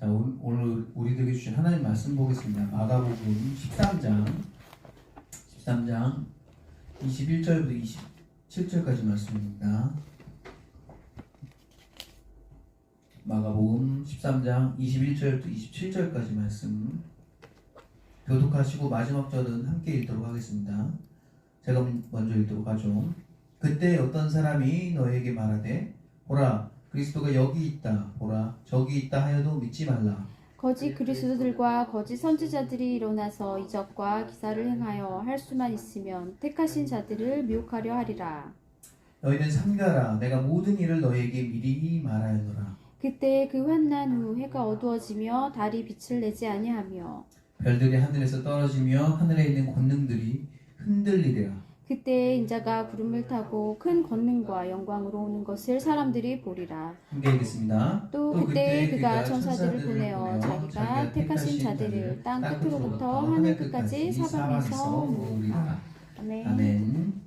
자, 오늘 우리들에게 주신 하나님 말씀 보겠습니다. 마가복음 13장 21절부터 27절까지 말씀입니다. 마가복음 13장 21절부터 27절까지 말씀 교독하시고 마지막 절은 함께 읽도록 하겠습니다. 제가 먼저 읽도록 하죠. 그때 어떤 사람이 너에게 말하되 보라 그리스도가 여기 있다 보라 저기 있다 하여도 믿지 말라. 거짓 그리스도들과 거짓 선지자들이 일어나서 이적과 기사를 행하여 할 수만 있으면 택하신 자들을 미혹하려 하리라. 너희는 삼가라 내가 모든 일을 너희에게 미리 말하였노라. 그때 그 환난 후 해가 어두워지며 달이 빛을 내지 아니하며 별들이 하늘에서 떨어지며 하늘에 있는 권능들이 흔들리리라. 그때 인자가 구름을 타고 큰 권능과 영광으로 오는 것을 사람들이 보리라. 함께 읽겠습니다. 또 그때 그가 천사들을 보내어 자기가 택하신 자들을 땅 끝으로부터 하늘 끝까지 사방에서 모으리라. 아멘. 아멘.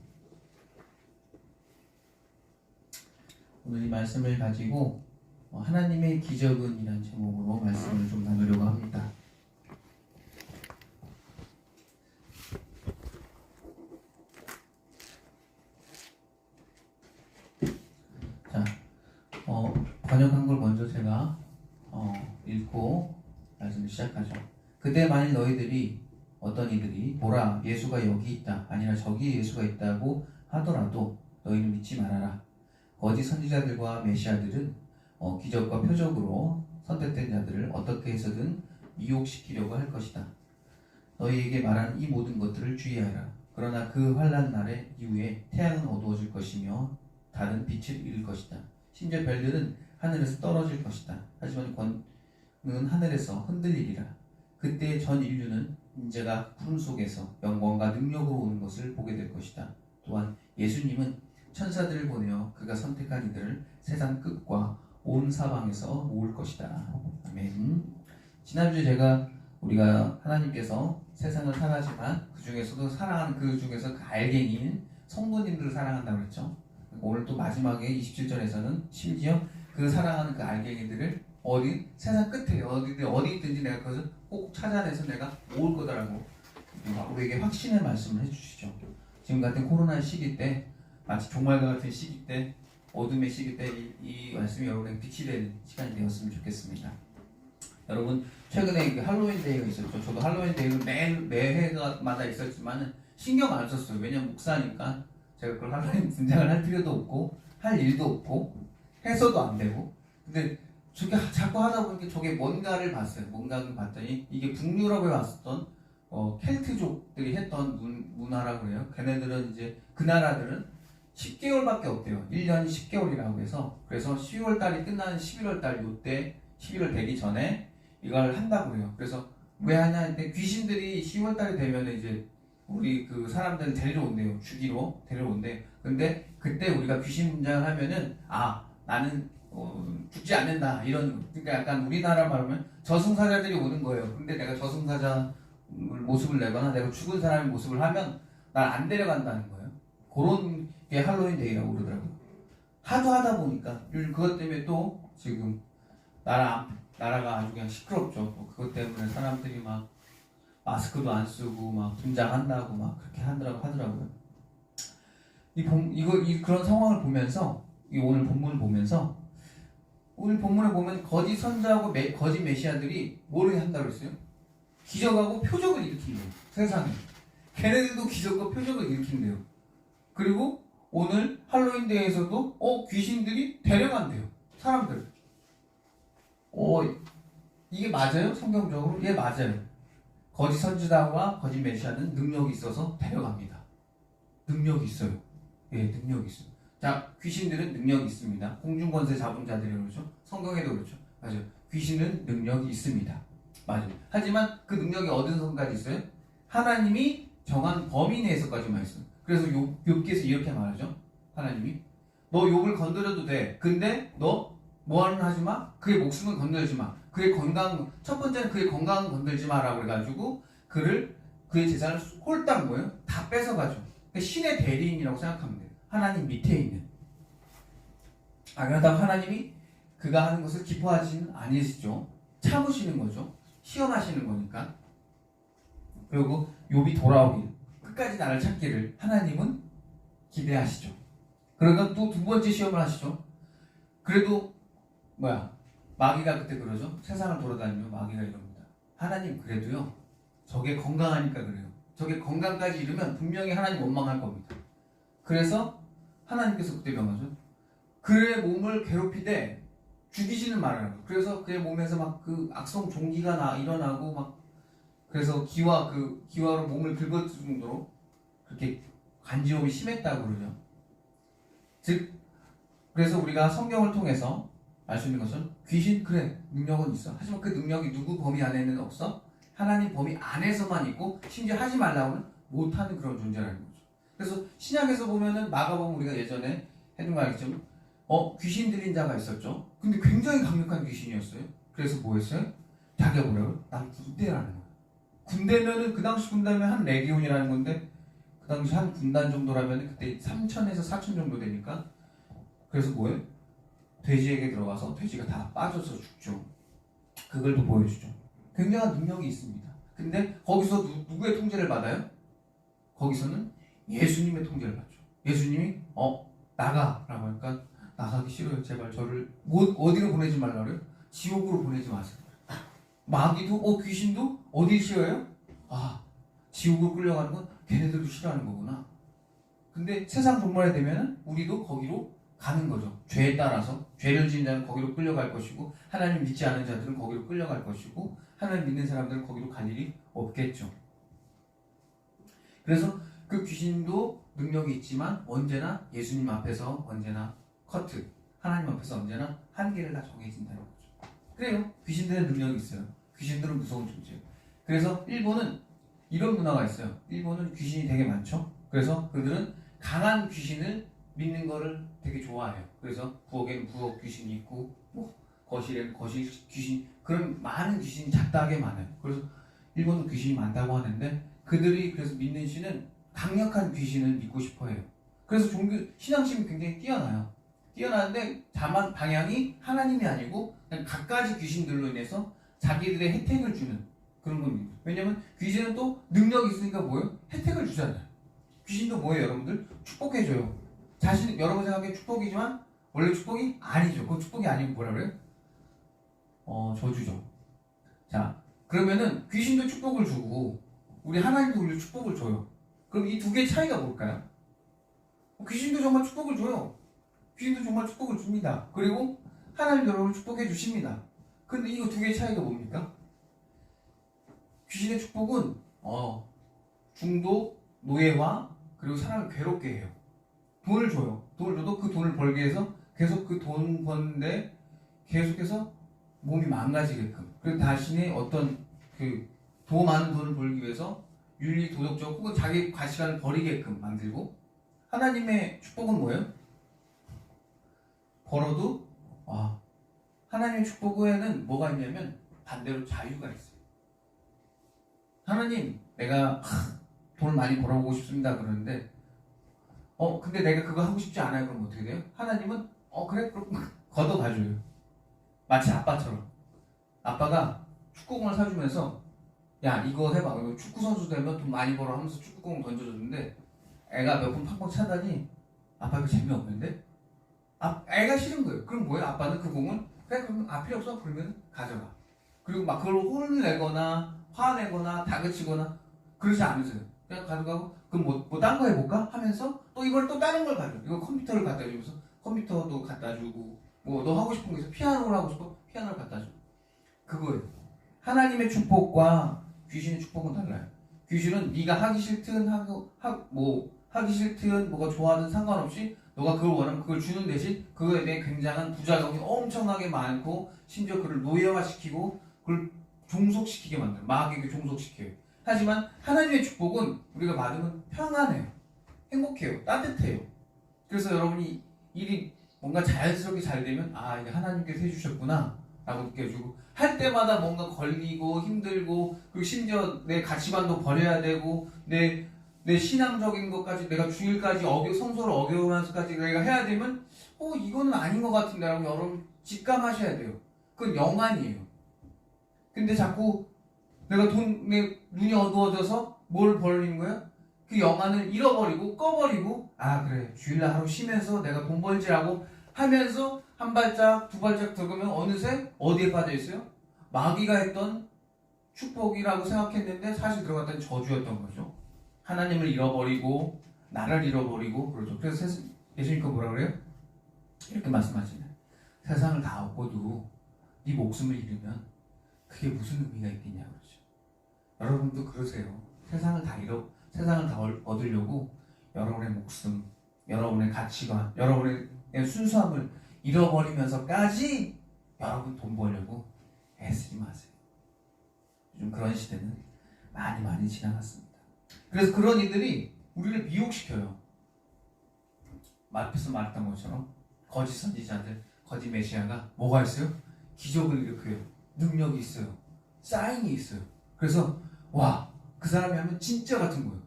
오늘 이 말씀을 가지고 하나님의 기적은 이란 제목으로 말씀을 좀 나누려고 합니다. 자, 번역한 걸 먼저 제가 읽고 말씀을 시작하죠. 그때 만일 너희들이 어떤 이들이 보라 예수가 여기 있다 아니라 저기 예수가 있다고 하더라도 너희는 믿지 말아라. 거짓 선지자들과 메시아들은 기적과 표적으로 선택된 자들을 어떻게 해서든 미혹시키려고 할 것이다. 너희에게 말한 이 모든 것들을 주의하라. 그러나 그 환난 날의 이후에 태양은 어두워질 것이며 달은 빛을 잃을 것이다. 심지어 별들은 하늘에서 떨어질 것이다. 하지만 권은 하늘에서 흔들리리라. 그때 전 인류는 인자가 구름 속에서 영광과 능력으로 오는 것을 보게 될 것이다. 또한 예수님은 천사들을 보내어 그가 선택한 이들을 세상 끝과 온 사방에서 모을 것이다. 아멘. 지난주에 우리가 하나님께서 세상을 사랑하지만 그 중에서도 사랑하는 그 중에서 그 알갱이인 성도님들을 사랑한다고 그랬죠. 오늘 또 마지막에 27절에서는 심지어 그 사랑하는 그 알갱이들을 세상 끝에 어디 있든지 내가 그것을 꼭 찾아내서 내가 모을 거다라고 우리에게 확신의 말씀을 해주시죠. 지금 같은 코로나 시기 때 마치 종말과 같은 시기 때 어둠의 시기 때 이 말씀이 여러분에게 빛이 되는 시간이 되었으면 좋겠습니다. 여러분 최근에 그 할로윈 데이가 있었죠. 저도 할로윈 데이는 매해마다 있었지만 신경 안 썼어요. 왜냐면 목사니까 제가 그걸 할로윈 분장을 할 필요도 없고 할 일도 없고 해서도 안 되고 근데 저게 자꾸 하다 보니까 저게 뭔가를 봤어요. 뭔가를 봤더니 이게 북유럽에 왔었던 켈트족들이 했던 문화라고 그래요. 걔네들은 이제 그 나라들은 10개월밖에 없대요. 1년이 10개월이라고 해서 그래서 10월 달이 끝나는 11월 달 요때 11월 되기 전에 이걸 한다고 해요. 그래서 왜 하냐 했더니 귀신들이 10월 달이 되면 이제 우리 그 사람들을 데려온대요. 주기로 데려온대. 근데 그때 우리가 귀신 분장을 하면은 나는 죽지 않는다 이런 그러니까 약간 우리나라 말하면 저승사자들이 오는 거예요. 근데 내가 저승사자 모습을 내거나 내가 죽은 사람의 모습을 하면 날 안 데려간다는 거예요. 그런 게 할로윈 데이라고 그러더라고요. 하도 하다 보니까 요즘 그것 때문에 또 지금 나라가 아주 그냥 시끄럽죠. 그것 때문에 사람들이 막 마스크도 안 쓰고 막 분장한다고 막 그렇게 하더라고요. 그런 상황을 보면서 오늘 본문을 보면서 오늘 본문에 보면 거짓 선자하고 거짓 메시아들이 뭐를 한다고 했어요? 기적하고 표적을 일으킨대요. 세상에. 걔네들도 기적과 표적을 일으킨대요. 그리고 오늘 할로윈 데이에서도 귀신들이 데려간대요. 사람들. 이게 맞아요? 성경적으로? 예, 맞아요. 거짓 선지자와 거짓 메시아는 능력이 있어서 데려갑니다. 능력이 있어요. 예, 능력이 있어요. 자, 귀신들은 능력이 있습니다. 공중권세 잡은 자들이 그렇죠. 성경에도 그렇죠. 맞아요. 귀신은 능력이 있습니다. 맞아요. 하지만 그 능력이 어느 선까지 있어요? 하나님이 정한 범위 내에서까지만 있어요. 그래서 욥기에서 이렇게 말하죠. 하나님이 너 욥을 건드려도 돼. 근데 너 뭐하는 하지 마. 그의 목숨은 건들지 마. 그의 건강 첫 번째는 그의 건강은 건들지 마라고 해가지고 그의 재산을 홀딱 뭐예요? 다 뺏어가죠. 그러니까 신의 대리인이라고 생각하면 돼요. 하나님 밑에 있는. 그러다가 하나님이 그가 하는 것을 기뻐하지는 아니시죠. 참으시는 거죠. 시험하시는 거니까. 그리고 욥이 돌아오길, 끝까지 나를 찾기를 하나님은 기대하시죠. 그러니까 또 두 번째 시험을 하시죠. 그래도 마귀가 그때 그러죠. 세상을 돌아다니며 마귀가 이럽니다. 하나님 그래도요, 저게 건강하니까 그래요. 저게 건강까지 이르면 분명히 하나님 원망할 겁니다. 그래서 하나님께서 그때 명하죠. 그의 몸을 괴롭히되 죽이시는 말을 하고, 그래서 그의 몸에서 막 그 악성 종기가 일어나고 막, 그래서 기와로 몸을 긁어줄 정도로 그렇게 간지럼이 심했다고 그러죠. 즉, 그래서 우리가 성경을 통해서 알 수 있는 것은 귀신, 그래, 능력은 있어. 하지만 그 능력이 누구 범위 안에는 없어? 하나님 범위 안에서만 있고, 심지어 하지 말라고는 못하는 그런 존재라는 거죠. 그래서 신약에서 보면은 마가복음, 우리가 예전에 해둔 거 알겠지만 귀신 들린 자가 있었죠. 근데 굉장히 강력한 귀신이었어요. 그래서 뭐 했어요? 자기가 뭐라고요? 난 군대라는 거예요. 군대면은, 그 당시 군대면 한 레기온이라는 건데, 그 당시 한 군단 정도라면 그때 3,000에서 4,000 정도 되니까, 그래서 뭐예요? 돼지에게 들어가서 돼지가 다 빠져서 죽죠. 그걸 또 보여주죠. 굉장한 능력이 있습니다. 근데 거기서 누구의 통제를 받아요? 거기서는 예수님의 통제를 받죠. 예수님이 나가라고 하니까 나가기 싫어요. 제발 저를 어디로 보내지 말라 그래요? 지옥으로 보내지 마세요. 마귀도 귀신도 어디 싫어요? 지옥으로 끌려가는 건 걔네들도 싫어하는 거구나. 근데 세상 종말에 되면 우리도 거기로 가는 거죠. 죄에 따라서 죄를 지은 자는 거기로 끌려갈 것이고, 하나님 믿지 않은 자들은 거기로 끌려갈 것이고, 하나님 믿는 사람들은 거기로 갈 일이 없겠죠. 그래서 그 귀신도 능력이 있지만 언제나 예수님 앞에서 언제나 하나님 앞에서 언제나 한계를 다 정해진다는 거죠. 그래요. 귀신들의 능력이 있어요. 귀신들은 무서운 존재예요. 그래서 일본은 이런 문화가 있어요. 일본은 귀신이 되게 많죠. 그래서 그들은 강한 귀신을 믿는 거를 되게 좋아해요. 그래서 부엌에는 부엌 귀신이 있고, 거실에는 거실 귀신, 그런 많은 귀신이 잡다하게 많아요. 그래서 일본은 귀신이 많다고 하는데, 그들이 그래서 믿는 신은 강력한 귀신을 믿고 싶어 해요. 그래서 신앙심이 굉장히 뛰어나는데 다만 방향이 하나님이 아니고 그냥 갖가지 귀신들로 인해서 자기들의 혜택을 주는 그런 겁니다. 왜냐면 귀신은 또 능력이 있으니까 뭐예요? 혜택을 주잖아요. 귀신도 뭐예요, 여러분들? 축복해줘요. 여러분 생각에 축복이지만 원래 축복이 아니죠. 그 축복이 아니고 뭐라 그래요? 저주죠. 자, 그러면은 귀신도 축복을 주고 우리 하나님도 우리 축복을 줘요. 그럼 이 두 개의 차이가 뭘까요? 귀신도 정말 축복을 줘요. 귀신도 정말 축복을 줍니다. 그리고 하나님도 여러분을 축복해 주십니다. 근데 이거 두 개의 차이가 뭡니까? 귀신의 축복은 중독, 노예화, 그리고 사람을 괴롭게 해요. 돈을 줘요. 돈을 줘도 그 돈을 벌기 위해서 계속 그 돈 버는데 계속해서 몸이 망가지게끔, 그리고 자신의 어떤 더 많은 돈을 벌기 위해서 윤리, 도덕적 혹은 자기 가치관을 버리게끔 만들고, 하나님의 축복은 뭐예요? 벌어도 하나님의 축복에는 뭐가 있냐면 반대로 자유가 있어요. 하나님, 내가 돈을 많이 벌어보고 싶습니다 그러는데 근데 내가 그거 하고 싶지 않아요. 그럼 어떻게 돼요? 하나님은 그래? 그럼 걷어가줘요. 마치 아빠처럼. 아빠가 축구공을 사주면서 야, 이거 해봐. 이거 축구 선수 되면 돈 많이 벌어 하면서 축구공을 던져줬는데 애가 몇 번 팡팡 차다니 아빠 이거 재미없는데? 애가 싫은 거예요. 그럼 뭐예요? 아빠는 그 공을 그래, 그럼 필요 없어. 그러면 가져가. 그리고 막 그걸 혼을 내거나 화내거나 다그치거나 그러지 않으세요. 그냥 가져가고 그럼 뭐 딴 거 해볼까? 하면서 또 이걸 또 다른 걸 가져. 이거 컴퓨터를 갖다 주면서 컴퓨터도 갖다 주고, 뭐 너 하고 싶은 거 있어? 피아노를 하고 싶어? 피아노를 갖다 줘. 그거예요. 하나님의 축복과 귀신의 축복은 달라요. 귀신은 네가 하기 싫든 하기 싫든 뭐가 좋아하든 상관없이 너가 그걸 원하면 그걸 주는 대신 그거에 대해 굉장한 부작용이 엄청나게 많고, 심지어 그를 노예화시키고 그걸 종속시키게 만들어요. 마귀에게 종속시켜요. 하지만 하나님의 축복은 우리가 받으면 평안해요. 행복해요. 따뜻해요. 그래서 여러분이 일이 뭔가 자연스럽게 잘 되면 이게 하나님께서 해주셨구나 라고 느껴지고, 할 때마다 뭔가 걸리고 힘들고, 그리고 심지어 내 가치관도 버려야 되고 내 신앙적인 것까지 내가 주일까지 성소를 어겨우면서까지 내가 해야 되면 이거는 아닌 것 같은데 라고 여러분 직감하셔야 돼요. 그건 영안이에요. 근데 자꾸 내 눈이 어두워져서 뭘 벌리는 거야? 그 영안을 잃어버리고 꺼버리고, 아 그래 주일날 하루 쉬면서 내가 돈 벌지라고 하면서 한 발짝 두 발짝 들어가면 어느새 어디에 빠져 있어요? 마귀가 했던 축복이라고 생각했는데 사실 들어갔던 저주였던 거죠. 하나님을 잃어버리고 나를 잃어버리고 그러죠. 그래서 예수님께서 뭐라 그래요? 이렇게 말씀하시네. 세상을 다 얻고도 네 목숨을 잃으면 그게 무슨 의미가 있겠냐 그러죠. 여러분도 그러세요. 세상을 다 얻으려고 여러분의 목숨, 여러분의 가치관, 여러분의 순수함을 잃어버리면서까지 여러분 돈 벌려고 애쓰지 마세요. 요즘 그런 시대는 많이 지나갔습니다. 그래서 그런 이들이 우리를 미혹시켜요. 앞에서 말했던 것처럼 거짓 선지자들, 거짓 메시아가 뭐가 있어요? 기적을 일으켜요. 능력이 있어요. 사인이 있어요. 그래서 와, 그 사람이 하면 진짜 같은 거예요.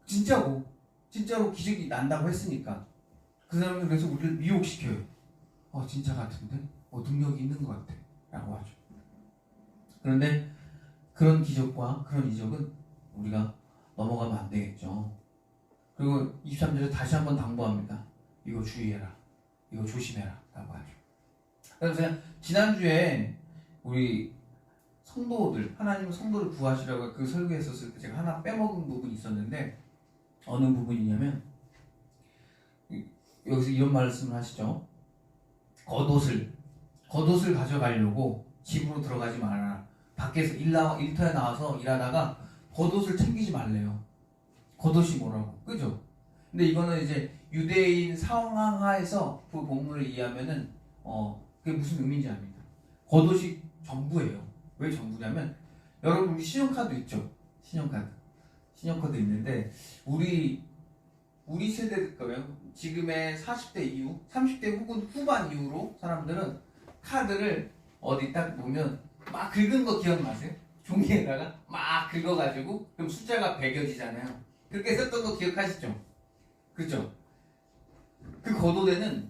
진짜로 기적이 난다고 했으니까 그 사람은 그래서 우리를 미혹시켜요. 진짜 같은데? 능력이 있는 것 같아 라고 하죠. 그런데 그런 기적과 그런 이적은 우리가 넘어가면 안 되겠죠. 그리고 23절에 다시 한번 당부합니다. 이거 주의해라. 이거 조심해라 라고 하죠. 그래서 제가 지난주에 우리 성도들, 하나님은 성도를 구하시라고 그 설교했었을 때 제가 하나 빼먹은 부분이 있었는데, 어느 부분이냐면 여기서 이런 말씀을 하시죠. 겉옷을 가져가려고 집으로 들어가지 말아라. 밖에서 일터에 나와서 일하다가 겉옷을 챙기지 말래요. 겉옷이 뭐라고, 그죠? 근데 이거는 이제 유대인 상황하에서 그 본문을 이해하면은 그게 무슨 의미인지 압니다. 겉옷이 전부예요. 왜 전부냐면 여러분 우리 신용카드 있죠? 신용카드 있는데 우리 세대일 거예요. 지금의 40대 이후, 30대 혹은 후반 이후로 사람들은 카드를 어디 딱 보면 막 긁은 거 기억나세요? 종이에다가 막 긁어가지고 그럼 숫자가 배겨지잖아요. 그렇게 썼던 거 기억하시죠? 그죠? 그 고도대는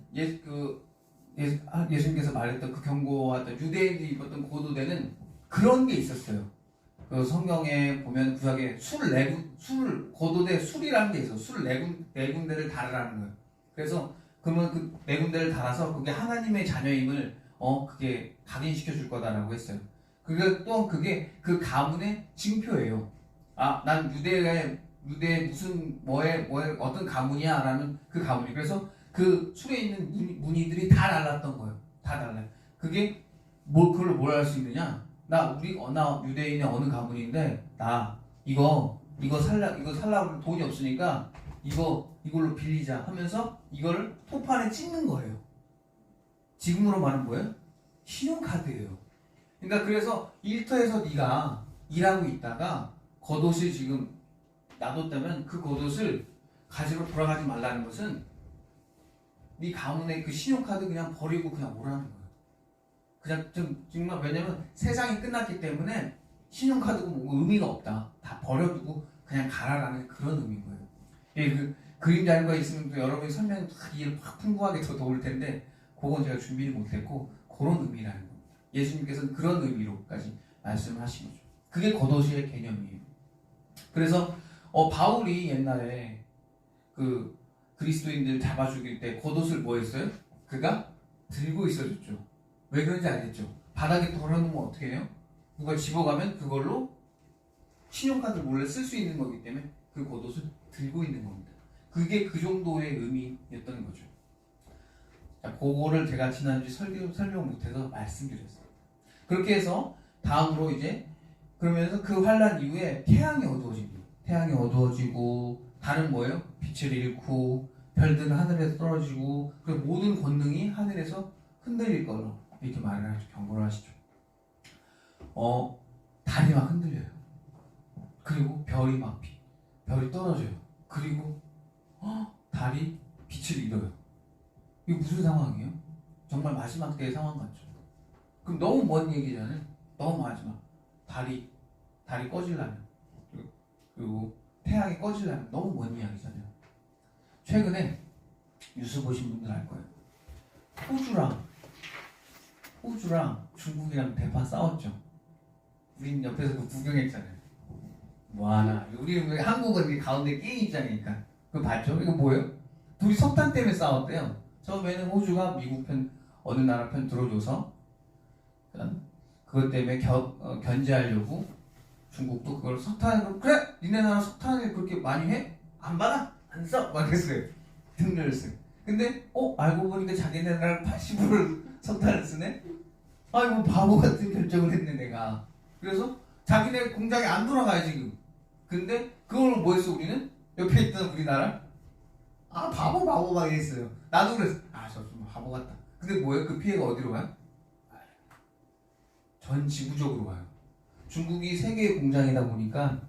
예수님께서 말했던 그 경고하던 유대인들이 입었던 고도대는 그런 게 있었어요. 그 성경에 보면 구약에 고도대 술이라는 게 있어요. 술 네 군데를 달으라는 거예요. 그래서 그러면 그 네 군데를 달아서 그게 하나님의 자녀임을 그게 각인시켜 줄 거다라고 했어요. 그게 또 그게 그 가문의 징표예요. 난 유대 무슨 뭐의 어떤 가문이야라는 그 가문이. 그래서 그 술에 있는 무늬들이 다 달랐던 거예요. 다 달라요. 그게 그걸로 뭘 할 수 있느냐? 나 유대인의 어느 가문인데 나 이거 살라고 돈이 없으니까 이걸로 빌리자 하면서 이걸 토판에 찍는 거예요. 지금으로 말하는 뭐예요? 신용카드예요. 그러니까 그래서 일터에서 네가 일하고 있다가 겉옷을 지금 놔뒀다면 그 겉옷을 가지러 돌아가지 말라는 것은 네 가문의 그 신용카드 그냥 버리고 그냥 오라는 거예요. 그냥 정말 왜냐면 세상이 끝났기 때문에 신용카드고 뭐 의미가 없다. 다 버려두고 그냥 가라라는 그런 의미인 거예요. 그 그림 자료가 있으면 또 여러분이 설명 이해를 확 풍부하게 더 도울 텐데 그건 제가 준비를 못했고 그런 의미라는 겁니다. 예수님께서는 그런 의미로까지 말씀을 하신 거죠. 그게 겉옷의 개념이에요. 그래서 바울이 옛날에 그 그리스도인들 잡아 죽일 때 겉옷을 뭐 했어요? 그가 들고 있어줬죠. 왜 그런지 알겠죠? 바닥에 덜어놓으면 어떻게 해요? 누가 집어가면 그걸로 신용카드를 몰래 쓸 수 있는 거기 때문에 그 겉옷을 들고 있는 겁니다. 그게 그 정도의 의미였던 거죠. 자, 그거를 제가 지난주에 설명 못해서 말씀드렸어요. 그렇게 해서 다음으로 이제 그러면서 그 환란 이후에 태양이 어두워집니다. 태양이 어두워지고 달은 뭐예요? 빛을 잃고 별들은 하늘에서 떨어지고 그리고 모든 권능이 하늘에서 흔들릴 거로 이렇게 말을 하죠. 경고를 하시죠. 달이 막 흔들려요. 그리고 별이 떨어져요. 그리고 달이 빛을 잃어요. 이게 무슨 상황이에요? 정말 마지막 때의 상황 같죠. 그럼 너무 먼 얘기잖아요. 너무 마지막. 달이 꺼지려면 그리고 태양이 꺼지려면 너무 먼 이야기잖아요. 최근에 뉴스 보신 분들 알 거예요. 호주랑 중국이랑 대판 싸웠죠. 우린 옆에서 그 구경했잖아요. 뭐하나. 우리 한국은 이 가운데 끼인 입장이니까. 그거 봤죠? 이거 뭐예요? 둘이 석탄 때문에 싸웠대요. 처음에는 호주가 미국 편, 어느 나라 편 들어줘서 그것 때문에 견제하려고 중국도 그걸 석탄으로, 그래! 니네 나라 석탄을 그렇게 많이 해? 안 받아? 안 써? 막 그랬어요. 등려를 쓰. 근데 알고 보니까 자기네 나라 80%를 석탄을 쓰네? 아이고 바보 같은 결정을 했네 내가. 그래서 자기네 공장이 안 돌아가요 지금. 근데 그걸 뭐 했어 우리는? 옆에 있던 우리나라? 바보 막 이랬어요. 나도 그랬어. 저 좀 바보 같다. 근데 뭐예요? 그 피해가 어디로 가요? 전 지구적으로 가요. 중국이 세계의 공장이다 보니까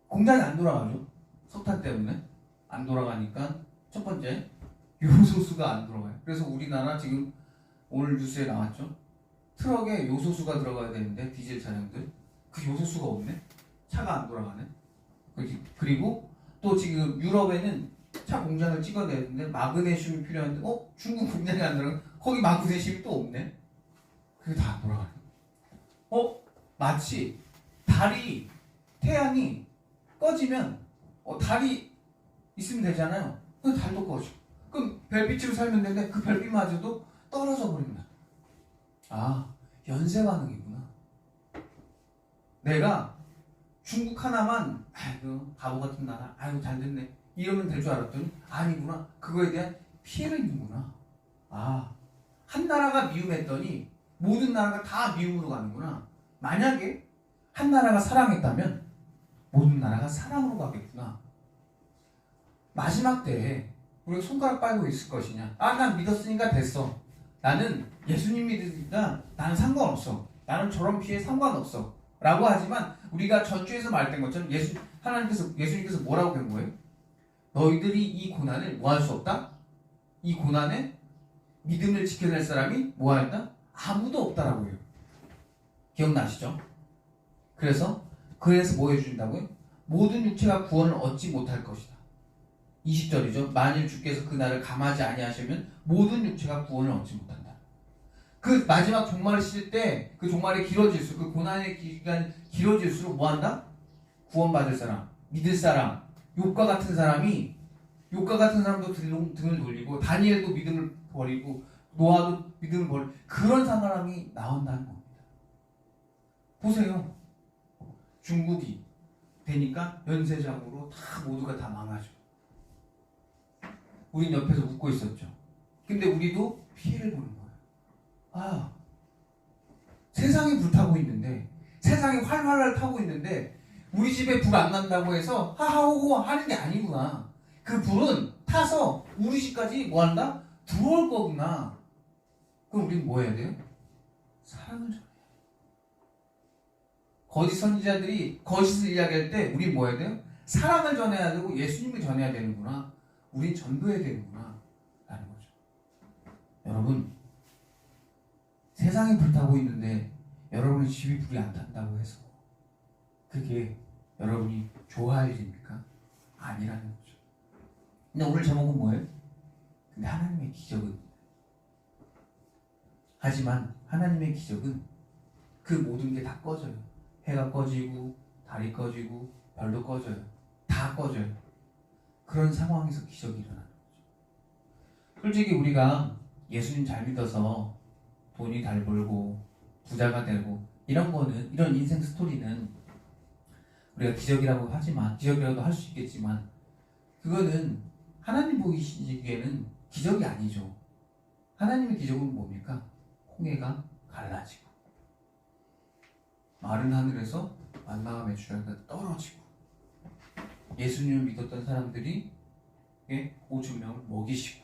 공장이 안 돌아가죠. 석탄 때문에 안 돌아가니까 첫 번째 요소수가 안 돌아가요. 그래서 우리나라 지금 오늘 뉴스에 나왔죠. 트럭에 요소수가 들어가야 되는데 디젤 차량들 그 요소수가 없네. 차가 안 돌아가네. 그리고 또 지금 유럽에는 차 공장을 찍어내야 되는데 마그네슘이 필요한데 중국 공장이 안 들어가. 거기 마그네슘이 또 없네. 그게 다 안 돌아가네. 마치 태양이 꺼지면 달이 있으면 되잖아요. 그 달도 꺼져. 그럼 별빛으로 살면 되는데 그 별빛마저도 떨어져 버립니다. 연쇄 반응이구나. 내가 중국 하나만 바보 같은 나라 잘 됐네 이러면 될 줄 알았더니 아니구나. 그거에 대한 피해가 있는구나. 한 나라가 미움했더니 모든 나라가 다 미움으로 가는구나. 만약에 한 나라가 사랑했다면 모든 나라가 사랑으로 가겠구나. 마지막 때에 우리가 손가락 빨고 있을 것이냐. 난 믿었으니까 됐어. 나는 예수님 믿으니까 나는 상관없어. 나는 저런 피해 상관없어. 라고 하지만 우리가 전주에서 말했던 것처럼 예수님께서 뭐라고 한 거예요? 너희들이 이 고난을 뭐 할 수 없다? 이 고난에 믿음을 지켜낼 사람이 뭐 한다? 아무도 없다라고 해요. 기억나시죠? 그래서 뭐 해준다고요? 모든 육체가 구원을 얻지 못할 것이다. 20절이죠. 만일 주께서 그날을 감하지 아니하시면 모든 육체가 구원을 얻지 못한다. 그 마지막 종말을 실 때 그 종말이 길어질수록 그 고난의 기간이 길어질수록 뭐 한다? 구원받을 사람, 믿을 사람, 욥과 같은 사람도 등을 돌리고 다니엘도 믿음을 버리고 노아도 믿음을 버리고 그런 사람이 나온다는 겁니다. 보세요. 중국이 되니까 연쇄적으로 모두가 다 망하죠. 우린 옆에서 웃고 있었죠. 근데 우리도 피해를 보는 거예요. 세상이 불타고 있는데, 세상이 활활 타고 있는데 우리 집에 불 안 난다고 해서 하하호호 하는 게 아니구나. 그 불은 타서 우리 집까지 뭐 한다? 들어올 거구나. 그럼 우리는 뭐 해야 돼요? 사랑을 전해야 돼요. 거짓 선지자들이 거짓을 이야기할 때 우린 뭐 해야 돼요? 사랑을 전해야 되고 예수님을 전해야 되는구나. 우린 전도해야 되는구나 라는 거죠. 여러분, 세상이 불타고 있는데 여러분의 집이 불이 안 탄다고 해서 그게 여러분이 좋아할 일입니까? 아니라는 거죠. 근데 오늘 제목은 뭐예요? 근데 하나님의 기적은, 하지만 하나님의 기적은 그 모든 게 다 꺼져요. 해가 꺼지고 달이 꺼지고 별도 꺼져요. 다 꺼져요. 그런 상황에서 기적이 일어나는 거죠. 솔직히 우리가 예수님 잘 믿어서 돈이 잘 벌고 부자가 되고 이런 인생 스토리는 우리가 기적이라고 하지만, 기적이라도 할 수 있겠지만 그거는 하나님 보시기에는 기적이 아니죠. 하나님의 기적은 뭡니까? 홍해가 갈라지고 마른 하늘에서 만나가 메추라기가 떨어지고 예수님을 믿었던 사람들이 5,000명을 먹이시고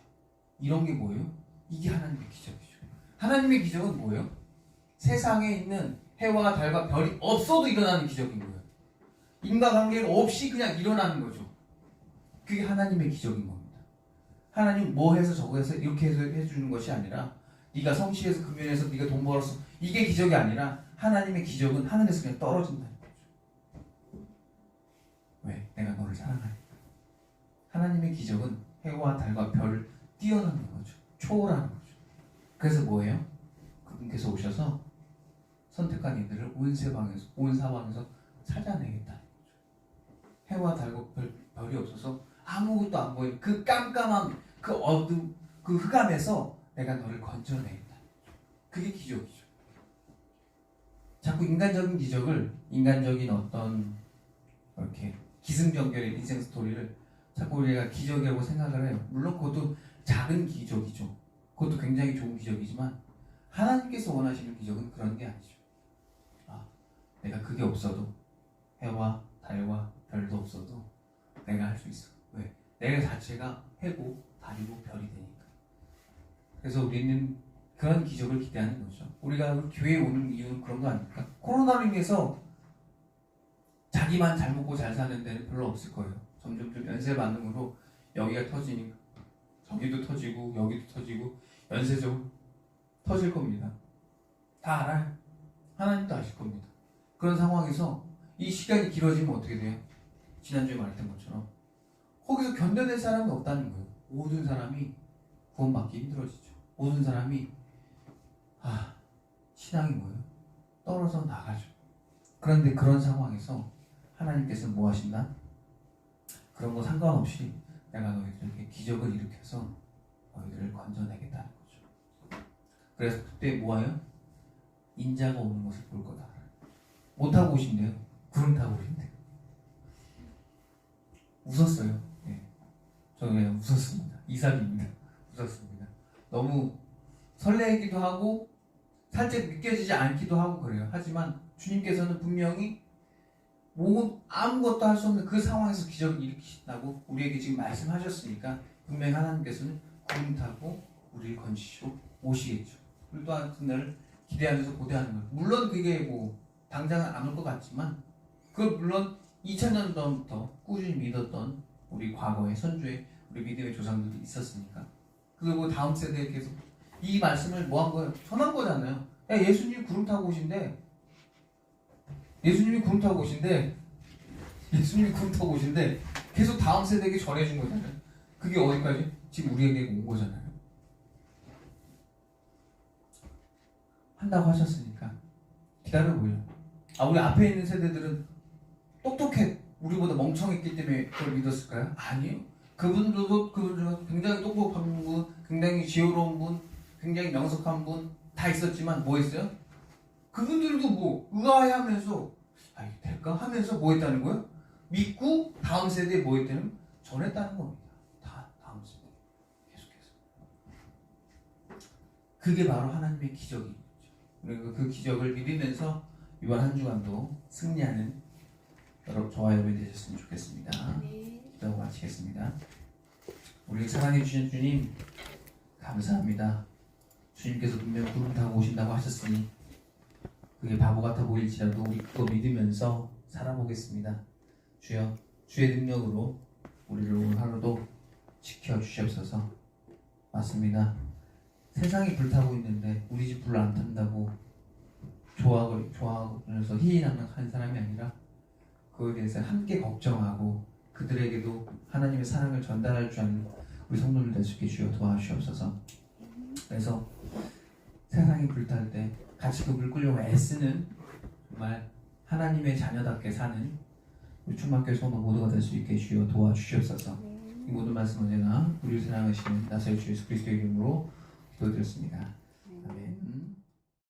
이런 게 뭐예요? 이게 하나님의 기적이죠. 하나님의 기적은 뭐예요? 세상에 있는 해와 달과 별이 없어도 일어나는 기적인 거예요. 인과관계가 없이 그냥 일어나는 거죠. 그게 하나님의 기적인 겁니다. 하나님 뭐 해서 저거 해서 이렇게 해서 해주는 것이 아니라 네가 성취해서 금연해서 네가 돈 벌었어 이게 기적이 아니라 하나님의 기적은 하늘에서 그냥 떨어진다는 거죠. 왜? 내가 너를 사랑하니까. 하나님의 기적은 해와 달과 별을 뛰어넘는 거죠. 초월하는 거죠. 그래서 뭐예요? 그분께서 오셔서 선택한 이들을 온 사방에서 찾아내겠다. 해와 달과 별이 없어서 아무것도 안 보이는 그 깜깜한 그 어둠 그 흑암에서 내가 너를 건져내겠다. 그게 기적이죠. 자꾸 인간적인 기적을 인간적인 어떤 이렇게 기승전결의 인생 스토리를 자꾸 우리가 기적이라고 생각을 해요. 물론 그것도 작은 기적이죠. 그것도 굉장히 좋은 기적이지만 하나님께서 원하시는 기적은 그런 게 아니죠. 내가 그게 없어도 해와 달과 별도 없어도 내가 할 수 있어. 왜? 내가 자체가 해고 달이고 별이 되니까. 그래서 우리는 그런 기적을 기대하는 거죠. 우리가 교회에 오는 이유는 그런 거 아닙니까? 코로나로 인해서 자기만 잘 먹고 잘 사는 데는 별로 없을 거예요. 점점 연쇄 반응으로 여기가 터지니까 저기도 터지고 여기도 터지고 연쇄적으로 터질 겁니다. 다 알아요. 하나님도 아실 겁니다. 그런 상황에서 이 시간이 길어지면 어떻게 돼요? 지난주에 말했던 것처럼 거기서 견뎌낼 사람이 없다는 거예요. 모든 사람이 구원받기 힘들어지죠. 모든 사람이 신앙이 뭐예요? 떨어져 나가죠. 그런데 그런 상황에서 하나님께서 뭐 하신다? 그런 거 상관없이 내가 너희들에게 기적을 일으켜서 너희들을 건져내겠다는 거죠. 그래서 그때 뭐예요? 인자가 오는 것을 볼 거다. 못 타고 오신대요. 구름 타고 오신대요. 웃었어요. 네. 저는 웃었습니다. 이삭입니다. 웃었습니다. 너무 설레기도 하고 살짝 믿겨지지 않기도 하고 그래요. 하지만 주님께서는 분명히 아무것도 할 수 없는 그 상황에서 기적을 일으키신다고 우리에게 지금 말씀하셨으니까 분명히 하나님께서는 구름 타고 우리를 건지시고 오시겠죠. 우리도 같은 날 기대하면서 고대하는 거예요. 물론 그게 당장은 안 올 것 같지만 물론 2000년 전부터 꾸준히 믿었던 우리 과거의 선주의 우리 믿음의 조상들도 있었으니까 그리고 다음 세대에 계속 이 말씀을 뭐 한 거예요? 전한 거잖아요. 야, 예수님이 구름 타고 오신대. 예수님이 구름 타고 오신대. 계속 다음 세대에게 전해준 거잖아요. 그게 어디까지? 지금 우리에게 온 거잖아요. 한다고 하셨으니까 기다려보죠. 우리 앞에 있는 세대들은 똑똑해. 우리보다 멍청했기 때문에 그걸 믿었을까요? 아니요. 그분들도 굉장히 똑똑한 분, 굉장히 지혜로운 분, 굉장히 명석한 분 다 있었지만 뭐 했어요? 그분들도 의아해하면서 이게 될까? 하면서 뭐 했다는 거예요? 믿고 다음 세대에 뭐 했다는? 전했다는 겁니다. 다음 세대 계속해서. 그게 바로 하나님의 기적이죠. 그리고 그 기적을 믿으면서 이번 한 주간도 승리하는 저와 여러분이 되셨으면 좋겠습니다. 기도하고 마치겠습니다. 우리 사랑해 주신 주님 감사합니다. 주님께서 분명 구름 타고 오신다고 하셨으니 그게 바보 같아 보일지라도 우리 그거 믿으면서 살아보겠습니다. 주여 주의 능력으로 우리를 오늘 하루도 지켜주시옵소서. 맞습니다. 세상이 불타고 있는데 우리 집 불 안 탄다고 좋아하면서 희희낙낙한 사람이 아니라 그거에 대해서 함께 걱정하고 그들에게도 하나님의 사랑을 전달할 줄 아는 우리 성도들 될 수 있게 주여 도와주시옵소서. 그래서 세상이 불탈 때 같이 그 물 끓려고 애쓰는 정말 하나님의 자녀답게 사는 우리 충만교회 성도 모두가 될 수 있게 주여 도와주시옵소서. 이 모든 말씀 언제나 우리를 사랑하시는 나사렛 주 예수 그리스도의 이름으로 기도드렸습니다.